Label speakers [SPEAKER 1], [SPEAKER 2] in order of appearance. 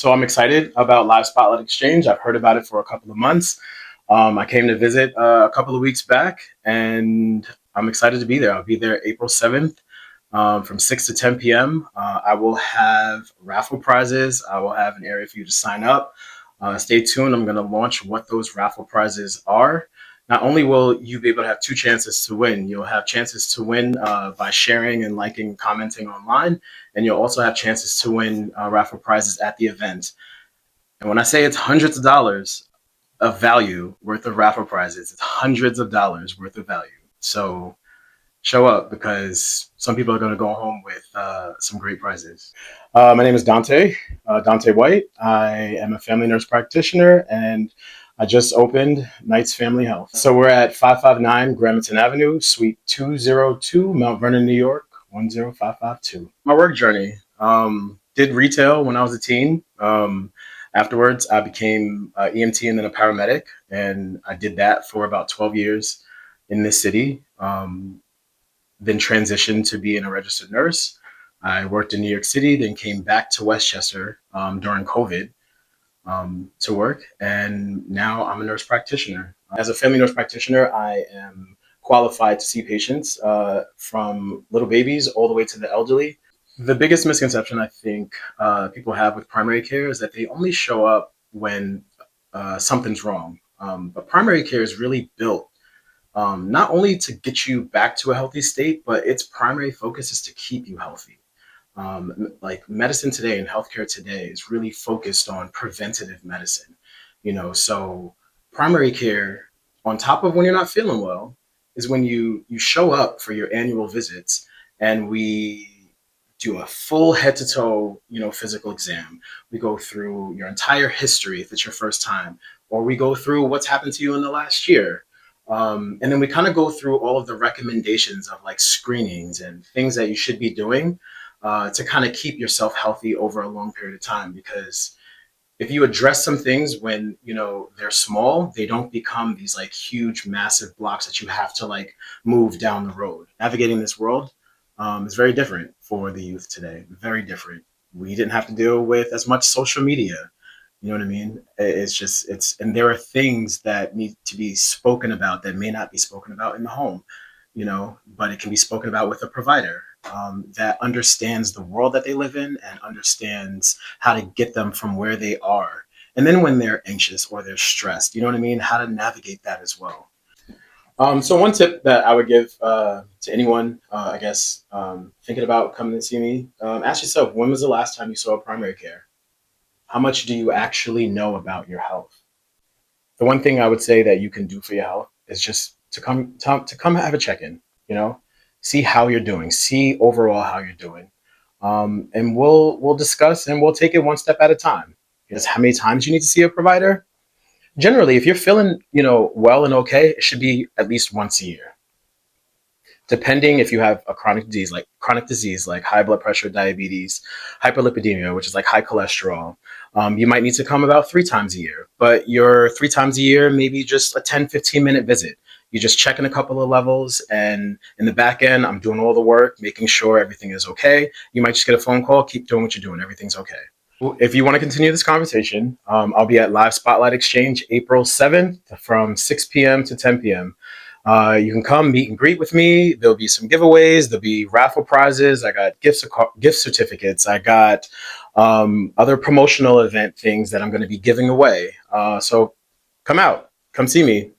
[SPEAKER 1] So I'm excited about Live Spotlight Exchange. I've heard about it for a couple of months. I came to visit a couple of weeks back, and I'm excited to be there. I'll be there April 7th from 6 to 10 p.m. I will have raffle prizes. I will have an area for you to sign up. Stay tuned. I'm going to launch what those raffle prizes are. Not only will you be able to have two chances to win, you'll have chances to win by sharing and liking and commenting online, and you'll also have chances to win raffle prizes at the event. And when I say it's hundreds of dollars of value worth of raffle prizes, it's hundreds of dollars worth of value. So show up because some people are going to go home with some great prizes. My name is Donte White. I am a family nurse practitioner, and I just opened Knight's Family Health. So we're at 559 Gramerton Avenue, Suite 202, Mount Vernon, New York, 10552. My work journey, did retail when I was a teen. Afterwards, I became EMT and then a paramedic, and I did that for about 12 years in this city. Then transitioned to being a registered nurse. I worked in New York City, then came back to Westchester during COVID to work, and now I'm a nurse practitioner. As a family nurse practitioner, I am qualified to see patients from little babies all the way to the elderly. The biggest misconception I think people have with primary care is that they only show up when something's wrong. But primary care is really built not only to get you back to a healthy state, but its primary focus is to keep you healthy. Like medicine today and healthcare today is really focused on preventative medicine, so primary care, on top of when you're not feeling well, is when you show up for your annual visits, and we do a full head to toe, physical exam. We go through your entire history if it's your first time, or we go through what's happened to you in the last year. And then we kind of go through all of the recommendations of like screenings and things that you should be doing to kind of keep yourself healthy over a long period of time. Because if you address some things when, they're small, they don't become these like huge, massive blocks that you have to like move down the road. Navigating this world is very different for the youth today. Very different. We didn't have to deal with as much social media. You know what I mean? And there are things that need to be spoken about that may not be spoken about in the home, but it can be spoken about with a provider that understands the world that they live in and understands how to get them from where they are. And then when they're anxious or they're stressed, you know what I mean? How to navigate that as well. So one tip that I would give to anyone, thinking about coming to see me, ask yourself, when was the last time you saw primary care? How much do you actually know about your health? The one thing I would say that you can do for your health is just to come have a check-in, see how you're doing, see overall how you're doing. And we'll discuss and we'll take it one step at a time. Because how many times you need to see a provider? Generally, if you're feeling, well and okay, it should be at least once a year. Depending if you have a chronic disease like high blood pressure, diabetes, hyperlipidemia, which is like high cholesterol, you might need to come about 3 times a year. But your 3 times a year, maybe just a 10-15 minute visit. You're just checking a couple of levels, and in the back end, I'm doing all the work, making sure everything is okay. You might just get a phone call, keep doing what you're doing, everything's okay. If you want to continue this conversation, I'll be at Live Spotlight Exchange April 7th from 6 p.m. to 10 p.m. You can come meet and greet with me. There'll be some giveaways. There'll be raffle prizes. I got gift certificates. I got other promotional event things that I'm going to be giving away. So come out, come see me.